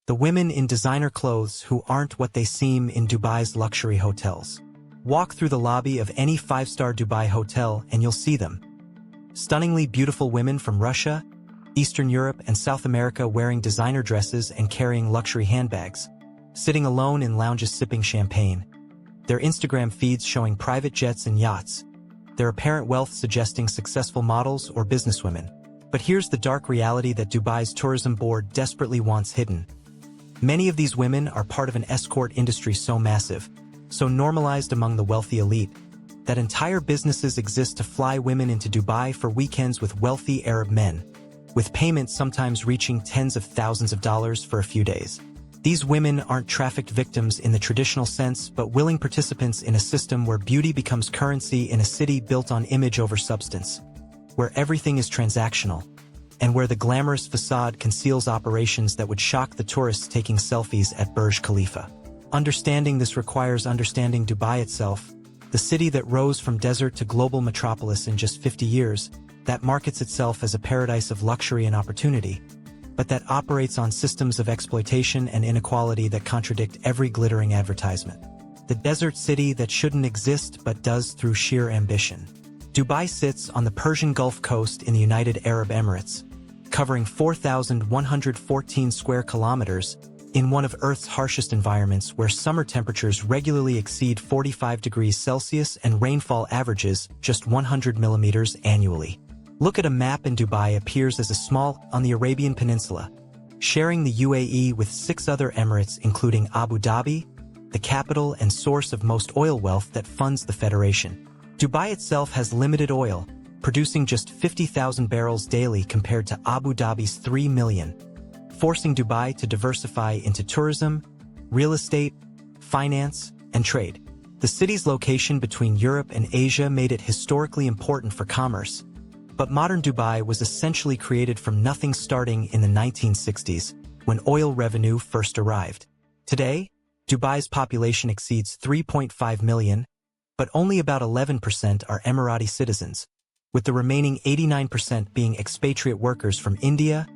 The women in designer clothes who aren't what they seem in Dubai's luxury hotels. Walk through the lobby of any five-star Dubai hotel and you'll see them. Stunningly beautiful women from Russia, Eastern Europe, and South America wearing designer dresses and carrying luxury handbags, sitting alone in lounges sipping champagne. Their Instagram feeds showing private jets and yachts, their apparent wealth suggesting successful models or businesswomen. But here's the dark reality that Dubai's tourism board desperately wants hidden. Many of these women are part of an escort industry so massive, so normalized among the wealthy elite, that entire businesses exist to fly women into Dubai for weekends with wealthy Arab men, with payments sometimes reaching tens of thousands of dollars for a few days. These women aren't trafficked victims in the traditional sense, but willing participants in a system where beauty becomes currency in a city built on image over substance, where everything is transactional, and where the glamorous facade conceals operations that would shock the tourists taking selfies at Burj Khalifa. Understanding this requires understanding Dubai itself, the city that rose from desert to global metropolis in just 50 years, that markets itself as a paradise of luxury and opportunity, but that operates on systems of exploitation and inequality that contradict every glittering advertisement. The desert city that shouldn't exist but does through sheer ambition. Dubai sits on the Persian Gulf coast in the United Arab Emirates, covering 4,114 square kilometers, in one of Earth's harshest environments where summer temperatures regularly exceed 45 degrees Celsius and rainfall averages just 100 millimeters annually. Look at a map and Dubai appears as a small on the Arabian Peninsula, sharing the UAE with 6 other emirates including Abu Dhabi, the capital and source of most oil wealth that funds the federation. Dubai itself has limited oil, producing just 50,000 barrels daily compared to Abu Dhabi's 3 million. Forcing Dubai to diversify into tourism, real estate, finance, and trade. The city's location between Europe and Asia made it historically important for commerce, but modern Dubai was essentially created from nothing starting in the 1960s, when oil revenue first arrived. Today, Dubai's population exceeds 3.5 million, but only about 11% are Emirati citizens, with the remaining 89% being expatriate workers from India,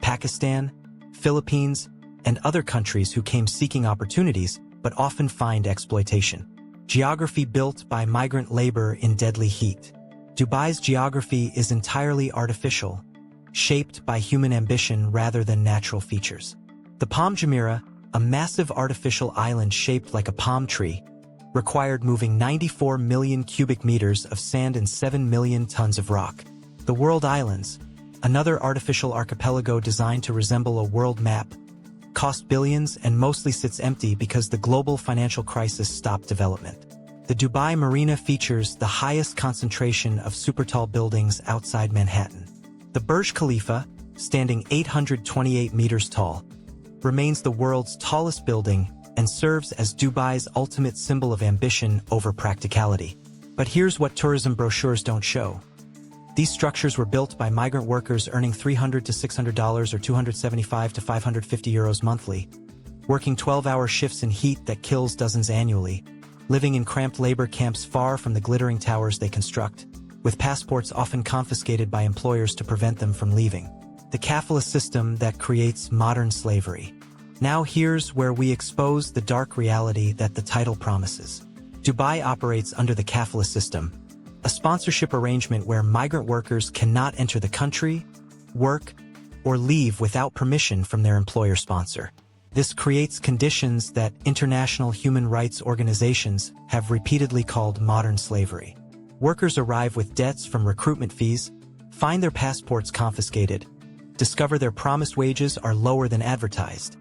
Pakistan, Philippines, and other countries who came seeking opportunities but often find exploitation. Geography built by migrant labor in deadly heat. Dubai's geography is entirely artificial, shaped by human ambition rather than natural features. The Palm Jumeirah, a massive artificial island shaped like a palm tree, required moving 94 million cubic meters of sand and 7 million tons of rock. The World Islands, another artificial archipelago designed to resemble a world map, cost billions and mostly sits empty because the global financial crisis stopped development. The Dubai Marina features the highest concentration of super-tall buildings outside Manhattan. The Burj Khalifa, standing 828 meters tall, remains the world's tallest building and serves as Dubai's ultimate symbol of ambition over practicality. But here's what tourism brochures don't show. These structures were built by migrant workers earning $300 to $600 or 275 to 550 euros monthly, working 12-hour shifts in heat that kills dozens annually, living in cramped labor camps far from the glittering towers they construct, with passports often confiscated by employers to prevent them from leaving. The kafala system that creates modern slavery. Now here's where we expose the dark reality that the title promises. Dubai operates under the kafala system, a sponsorship arrangement where migrant workers cannot enter the country, work, or leave without permission from their employer sponsor. This creates conditions that international human rights organizations have repeatedly called modern slavery. Workers arrive with debts from recruitment fees, find their passports confiscated, discover their promised wages are lower than advertised,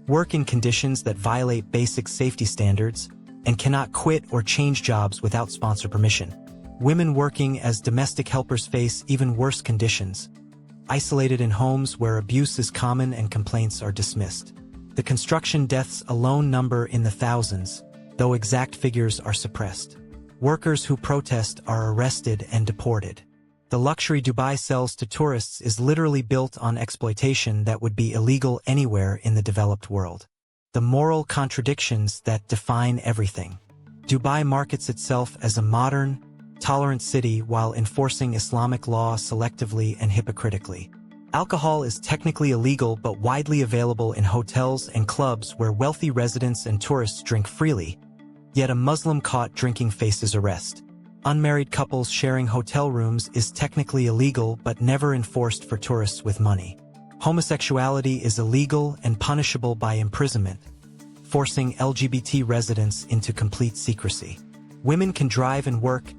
work in conditions that violate basic safety standards, and cannot quit or change jobs without sponsor permission. Women working as domestic helpers face even worse conditions, isolated in homes where abuse is common and complaints are dismissed. The construction deaths alone number in the thousands, though exact figures are suppressed. Workers who protest are arrested and deported. The luxury Dubai sells to tourists is literally built on exploitation that would be illegal anywhere in the developed world. The moral contradictions that define everything. Dubai markets itself as a modern, tolerant city while enforcing Islamic law selectively and hypocritically. Alcohol is technically illegal but widely available in hotels and clubs where wealthy residents and tourists drink freely, yet a Muslim caught drinking faces arrest. Unmarried couples sharing hotel rooms is technically illegal but never enforced for tourists with money. Homosexuality is illegal and punishable by imprisonment, forcing LGBT residents into complete secrecy. Women can drive and work,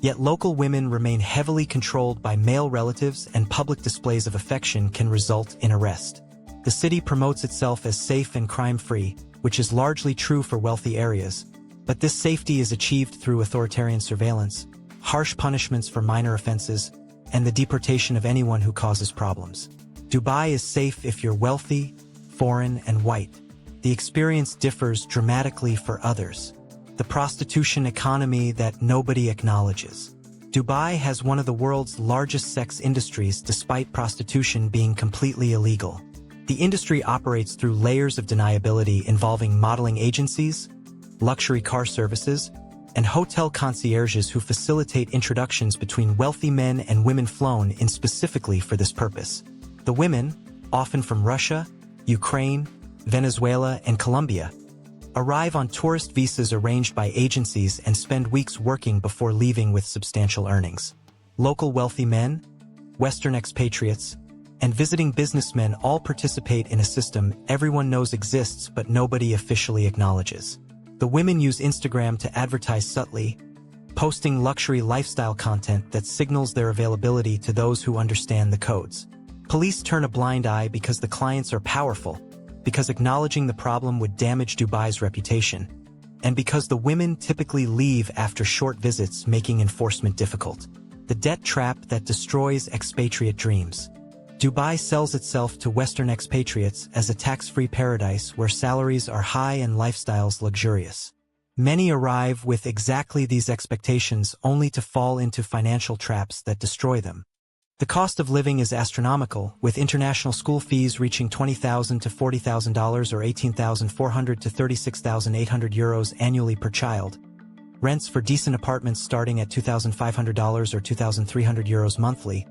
yet local women remain heavily controlled by male relatives, and public displays of affection can result in arrest. The city promotes itself as safe and crime-free, which is largely true for wealthy areas, but this safety is achieved through authoritarian surveillance, harsh punishments for minor offenses, and the deportation of anyone who causes problems. Dubai is safe if you're wealthy, foreign, and white. The experience differs dramatically for others. The prostitution economy that nobody acknowledges. Dubai has one of the world's largest sex industries despite prostitution being completely illegal. The industry operates through layers of deniability involving modeling agencies, luxury car services, and hotel concierges who facilitate introductions between wealthy men and women flown in specifically for this purpose. The women, often from Russia, Ukraine, Venezuela, and Colombia, arrive on tourist visas arranged by agencies and spend weeks working before leaving with substantial earnings. Local wealthy men, Western expatriates, and visiting businessmen all participate in a system everyone knows exists but nobody officially acknowledges. The women use Instagram to advertise subtly, posting luxury lifestyle content that signals their availability to those who understand the codes. Police turn a blind eye because the clients are powerful, because acknowledging the problem would damage Dubai's reputation, and because the women typically leave after short visits, making enforcement difficult. The debt trap that destroys expatriate dreams. Dubai sells itself to Western expatriates as a tax-free paradise where salaries are high and lifestyles luxurious. Many arrive with exactly these expectations only to fall into financial traps that destroy them. The cost of living is astronomical, with international school fees reaching $20,000 to $40,000 or €18,400 to €36,800 annually per child. Rents for decent apartments starting at $2,500 or €2,300 monthly,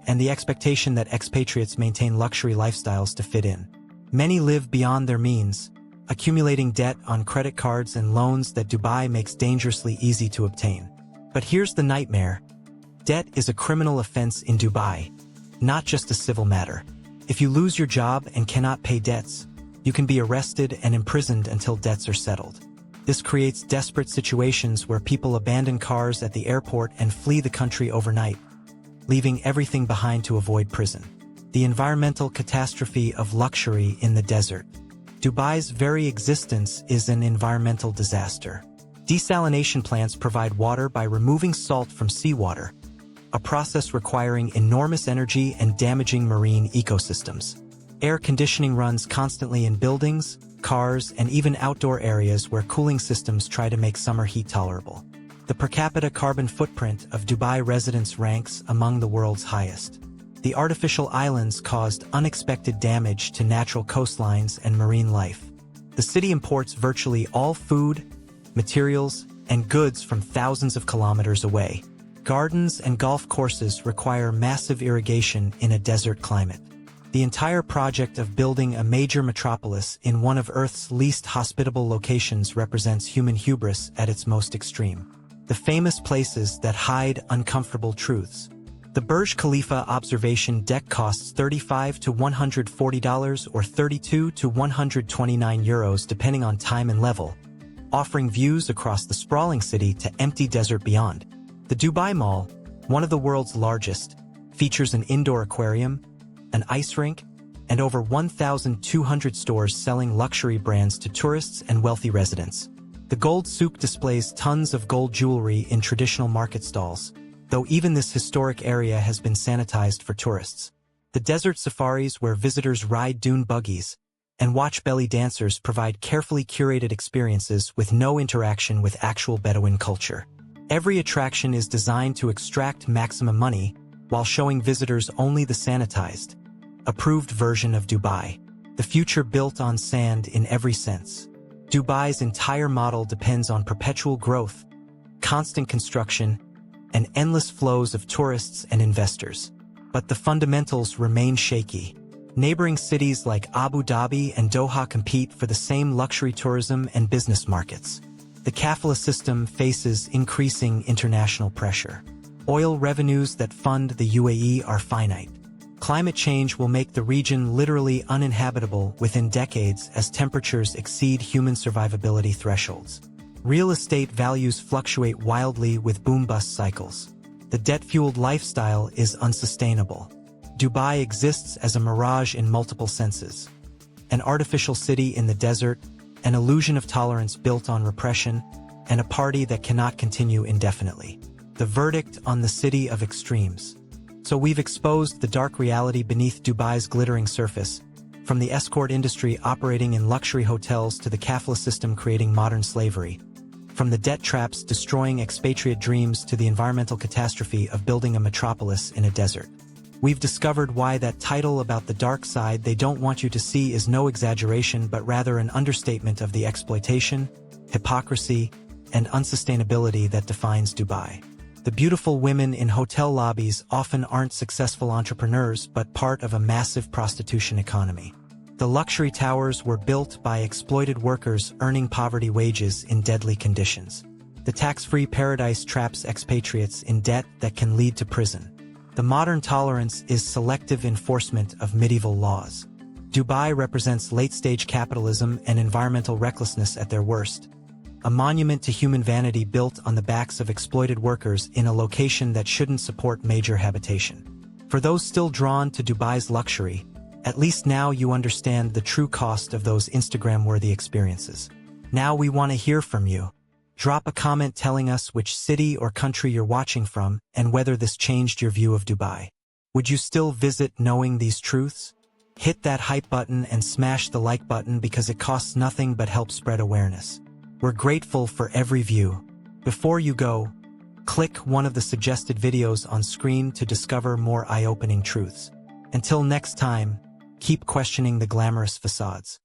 and the expectation that expatriates maintain luxury lifestyles to fit in. Many live beyond their means, accumulating debt on credit cards and loans that Dubai makes dangerously easy to obtain. But here's the nightmare. Debt is a criminal offense in Dubai, not just a civil matter. If you lose your job and cannot pay debts, you can be arrested and imprisoned until debts are settled. This creates desperate situations where people abandon cars at the airport and flee the country overnight, leaving everything behind to avoid prison. The environmental catastrophe of luxury in the desert. Dubai's very existence is an environmental disaster. Desalination plants provide water by removing salt from seawater, a process requiring enormous energy and damaging marine ecosystems. Air conditioning runs constantly in buildings, cars, and even outdoor areas where cooling systems try to make summer heat tolerable. The per capita carbon footprint of Dubai residents ranks among the world's highest. The artificial islands caused unexpected damage to natural coastlines and marine life. The city imports virtually all food, materials, and goods from thousands of kilometers away. Gardens and golf courses require massive irrigation in a desert climate. The entire project of building a major metropolis in one of Earth's least hospitable locations represents human hubris at its most extreme. The famous places that hide uncomfortable truths. The Burj Khalifa observation deck costs $35 to $140 or €32 to €129 depending on time and level, offering views across the sprawling city to empty desert beyond. The Dubai Mall, one of the world's largest, features an indoor aquarium, an ice rink, and over 1,200 stores selling luxury brands to tourists and wealthy residents. The Gold Souk displays tons of gold jewelry in traditional market stalls, though even this historic area has been sanitized for tourists. The desert safaris where visitors ride dune buggies and watch belly dancers provide carefully curated experiences with no interaction with actual Bedouin culture. Every attraction is designed to extract maximum money while showing visitors only the sanitized, approved version of Dubai, the future built on sand in every sense. Dubai's entire model depends on perpetual growth, constant construction, and endless flows of tourists and investors. But the fundamentals remain shaky. Neighboring cities like Abu Dhabi and Doha compete for the same luxury tourism and business markets. The kafala system faces increasing international pressure. Oil revenues that fund the UAE are finite. Climate change will make the region literally uninhabitable within decades as temperatures exceed human survivability thresholds. Real estate values fluctuate wildly with boom-bust cycles. The debt-fueled lifestyle is unsustainable. Dubai exists as a mirage in multiple senses. An artificial city in the desert, an illusion of tolerance built on repression, and a party that cannot continue indefinitely. The verdict on the city of extremes. So we've exposed the dark reality beneath Dubai's glittering surface, from the escort industry operating in luxury hotels to the kafala system creating modern slavery, from the debt traps destroying expatriate dreams to the environmental catastrophe of building a metropolis in a desert. We've discovered why that title about the dark side they don't want you to see is no exaggeration but rather an understatement of the exploitation, hypocrisy, and unsustainability that defines Dubai. The beautiful women in hotel lobbies often aren't successful entrepreneurs but part of a massive prostitution economy. The luxury towers were built by exploited workers earning poverty wages in deadly conditions. The tax-free paradise traps expatriates in debt that can lead to prison. The modern tolerance is selective enforcement of medieval laws. Dubai represents late-stage capitalism and environmental recklessness at their worst. A monument to human vanity built on the backs of exploited workers in a location that shouldn't support major habitation. For those still drawn to Dubai's luxury, at least now you understand the true cost of those Instagram-worthy experiences. Now we want to hear from you. Drop a comment telling us which city or country you're watching from and whether this changed your view of Dubai. Would you still visit knowing these truths? Hit that hype button and smash the like button because it costs nothing but helps spread awareness. We're grateful for every view. Before you go, click one of the suggested videos on screen to discover more eye-opening truths. Until next time, keep questioning the glamorous facades.